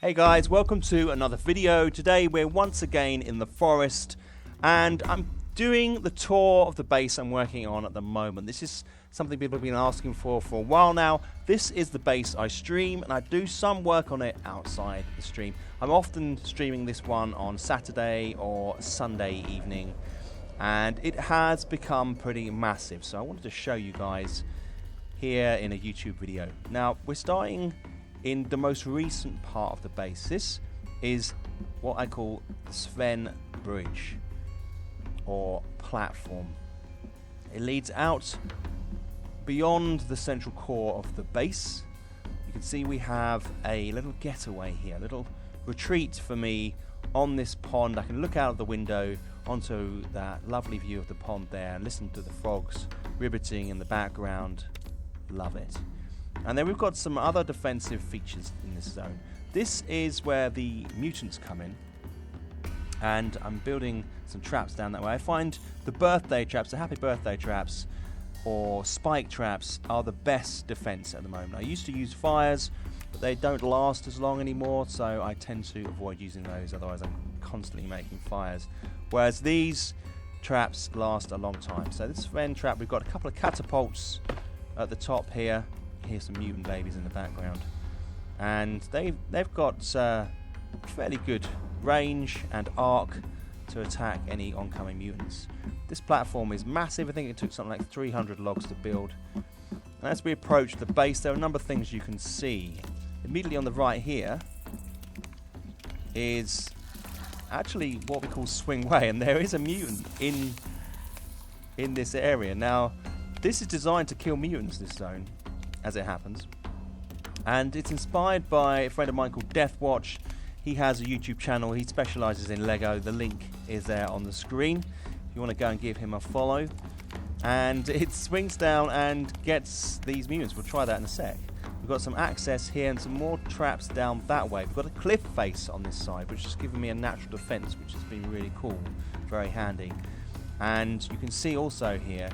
Hey guys, welcome to another video. Today we're once again in the forest and I'm doing the tour of the base I'm working on at the moment. This is something people have been asking for a while now. This is the base I stream and I do some work on it outside the stream. I'm often streaming this one on Saturday or Sunday evening and it has become pretty massive. So I wanted to show you guys here in a YouTube video. Now we're starting in the most recent part of the base. This is what I call the Sven Bridge or platform. It leads out beyond the central core of the base. You can see we have a little getaway here, a little retreat for me on this pond. I can look out of the window onto that lovely view of the pond there and listen to the frogs ribbiting in the background. Love it. And then we've got some other defensive features in this zone. This is where the mutants come in. And I'm building some traps down that way. I find the birthday traps, the happy birthday traps, or spike traps are the best defense at the moment. I used to use fires, but they don't last as long anymore, so I tend to avoid using those, otherwise I'm constantly making fires. Whereas these traps last a long time. So this Sven trap, we've got a couple of catapults at the top here. Here's some mutant babies in the background, and they've got fairly good range and arc to attack any oncoming mutants. This platform is massive. I think it took something like 300 logs to build. And as we approach the base, there are a number of things you can see. Immediately on the right here is actually what we call swing way, and there is a mutant in this area. Now this is designed to kill mutants, this zone, as it happens, and it's inspired by a friend of mine called Deathwatch. He has a YouTube channel. He specializes in Lego. The link is there on the screen if you want to go and give him a follow. And it swings down and gets these mutants. We'll try that in a sec. We've got some access here and some more traps down that way. We've got a cliff face on this side, which is giving me a natural defense, which has been really cool, very handy. And you can see also here,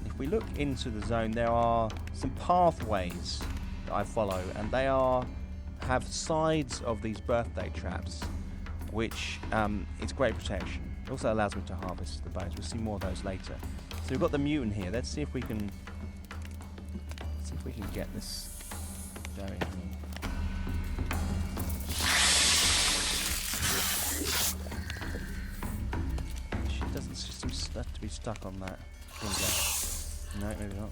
if we look into the zone, there are some pathways that I follow, and they have sides of these birthday traps, which it's great protection. It also allows me to harvest the bones. We'll see more of those later. So we've got the mutant here. Let's see if we can get this going here. She doesn't seem to be stuck on that. No, maybe not.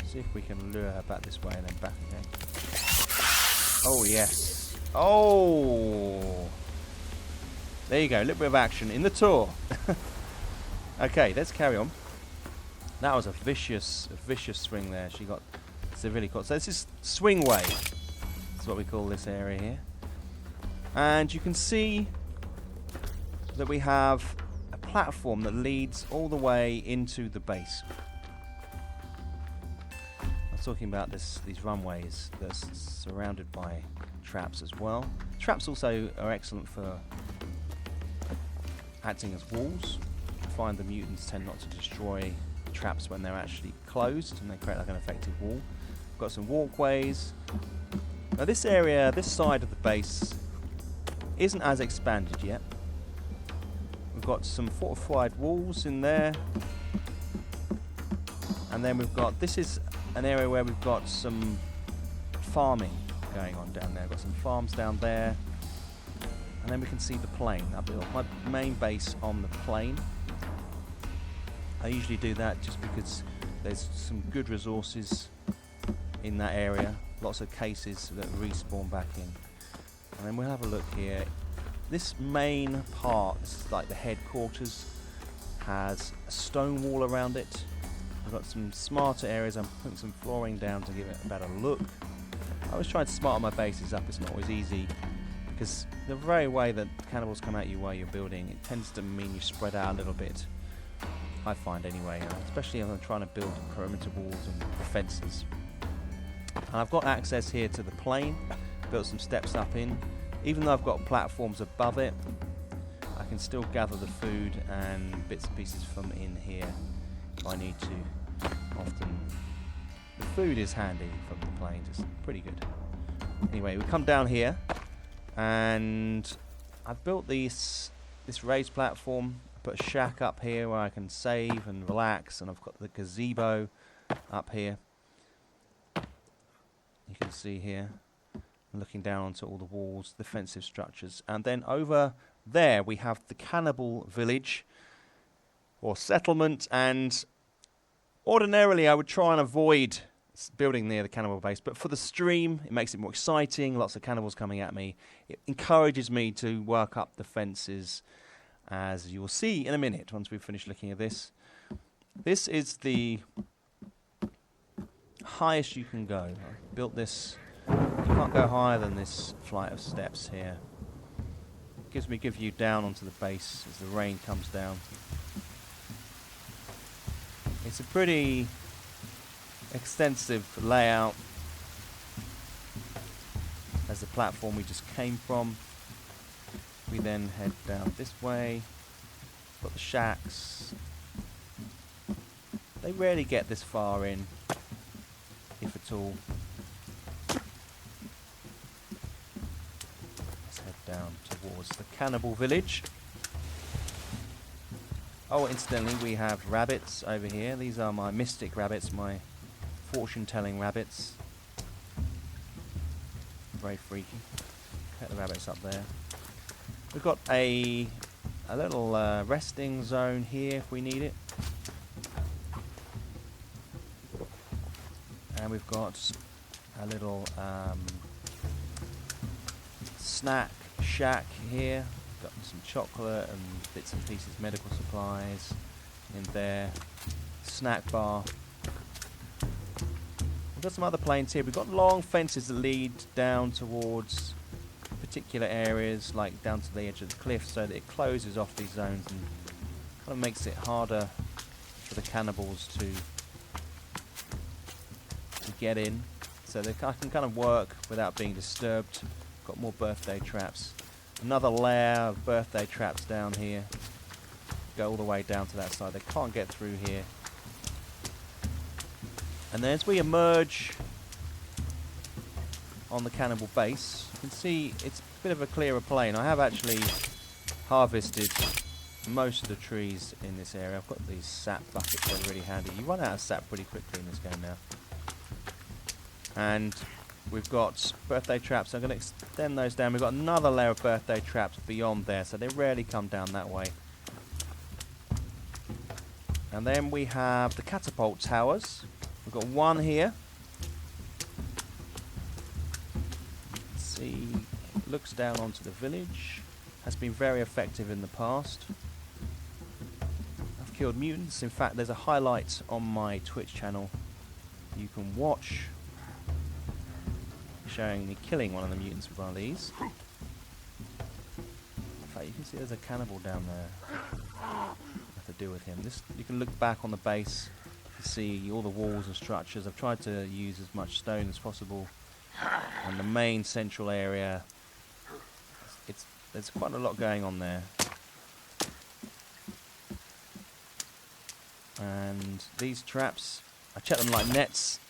See if we can lure her back this way and then back again. Oh yes. Oh, there you go. A little bit of action in the tour. Okay, let's carry on. That was a vicious swing there. She got severely caught. So this is swing way. That's what we call this area here. And you can see that we have a platform that leads all the way into the base. I was talking about these runways that are surrounded by traps as well. Traps also are excellent for acting as walls. I find the mutants tend not to destroy traps when they're actually closed, and they create like an effective wall. We've got some walkways. Now this area, this side of the base, isn't as expanded yet. We've got some fortified walls in there, and then we've got, this is an area where we've got some farming going on down there. We've got some farms down there, and then we can see the plain. I built my main base on the plain. I usually do that just because there's some good resources in that area, lots of cases that respawn back in. And then we'll have a look here. This main part, this is like the headquarters, has a stone wall around it. I've got some smarter areas. I'm putting some flooring down to give it a better look. I always try to smarten my bases up. It's not always easy because the very way that cannibals come at you while you're building, it tends to mean you spread out a little bit. I find anyway, especially when I'm trying to build perimeter walls and defences. And I've got access here to the plain, built some steps up in. Even though I've got platforms above it, I can still gather the food and bits and pieces from in here if I need to. Often The food is handy from the plains. It's pretty good. Anyway, we come down here, and I've built this raised platform. I put a shack up here where I can save and relax, and I've got the gazebo up here. You can see here, looking down onto all the walls, defensive structures. And then over there we have the Cannibal Village, or settlement, and ordinarily I would try and avoid building near the Cannibal Base, but for the stream it makes it more exciting, lots of cannibals coming at me. It encourages me to work up the fences, as you will see in a minute once we've finished looking at this. This is the highest you can go. I've built this, you can't go higher than this flight of steps here. Gives me a good view down onto the base as the rain comes down. It's a pretty extensive layout as the platform we just came from. We then head down this way. Got the shacks. They rarely get this far in, if at all. Let's head down towards the Cannibal Village. Oh, incidentally, we have rabbits over here. These are my mystic rabbits, my fortune-telling rabbits. Very freaky. Put the rabbits up there. We've got a little resting zone here if we need it. And we've got a little snack shack here. Got some chocolate and bits and pieces, medical supplies in there. Snack bar. We've got some other planes here. We've got long fences that lead down towards particular areas, like down to the edge of the cliff, so that it closes off these zones and kind of makes it harder for the cannibals to get in. So they can kind of work without being disturbed. Got more birthday traps. Another layer of birthday traps down here. Go all the way down to that side. They can't get through here. And then as we emerge on the Cannibal Base, you can see it's a bit of a clearer plain. I have actually harvested most of the trees in this area. I've got these sap buckets that are really handy. You run out of sap pretty quickly in this game now. And we've got birthday traps. I'm going to extend those down. We've got another layer of birthday traps beyond there, so they rarely come down that way. And then we have the catapult towers. We've got one here. Let's see, it looks down onto the village. Has been very effective in the past. I've killed mutants. In fact, there's a highlight on my Twitch channel you can watch showing me killing one of the mutants with one of these. In fact, you can see there's a cannibal down there. What to do with him. This, you can look back on the base to see all the walls and structures. I've tried to use as much stone as possible. And the main central area, there's quite a lot going on there. And these traps, I check them like nets.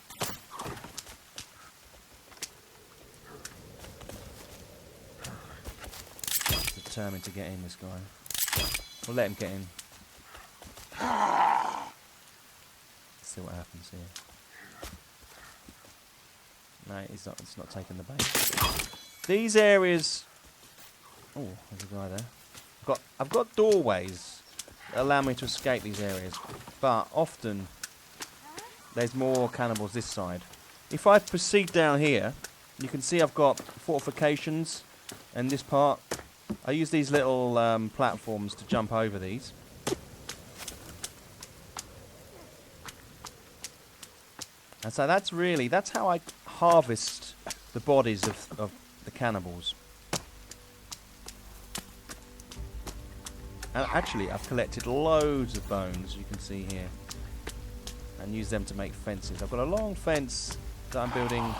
Determined to get in, this guy. We'll let him get in. Let's see what happens here. No, it's not taking the bait. These areas. Oh, there's a guy there. I've got doorways that allow me to escape these areas, but often there's more cannibals this side. If I proceed down here, you can see I've got fortifications in this part. I use these little platforms to jump over these. And so that's how I harvest the bodies of the cannibals. And actually, I've collected loads of bones, you can see here, and use them to make fences. I've got a long fence that I'm building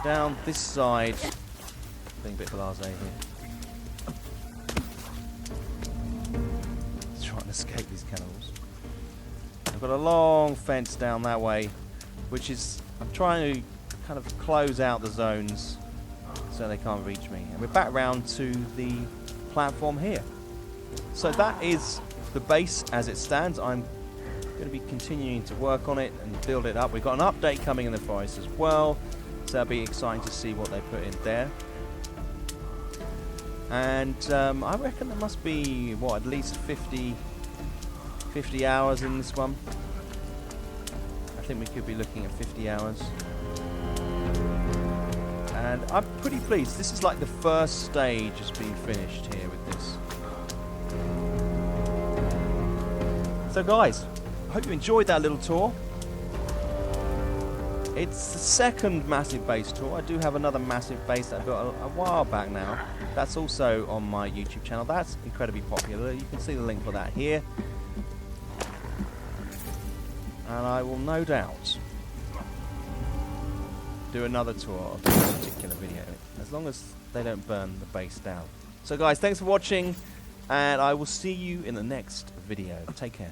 down this side. Being a bit blasé here. Trying to escape these cannibals. I've got a long fence down that way which is, I'm trying to kind of close out the zones so they can't reach me. And we're back round to the platform here. So that is the base as it stands. I'm going to be continuing to work on it and build it up. We've got an update coming in the forest as well, so that'll be exciting to see what they put in there. And I reckon there must be, what, at least 50 hours in this one. I think we could be looking at 50 hours. And I'm pretty pleased. This is like the first stage has been finished here with this. So guys, I hope you enjoyed that little tour. It's the second massive base tour. I do have another massive base that I built a while back now. That's also on my YouTube channel. That's incredibly popular. You can see the link for that here. And I will no doubt do another tour of this particular video, as long as they don't burn the base down. So guys, thanks for watching, and I will see you in the next video. Take care.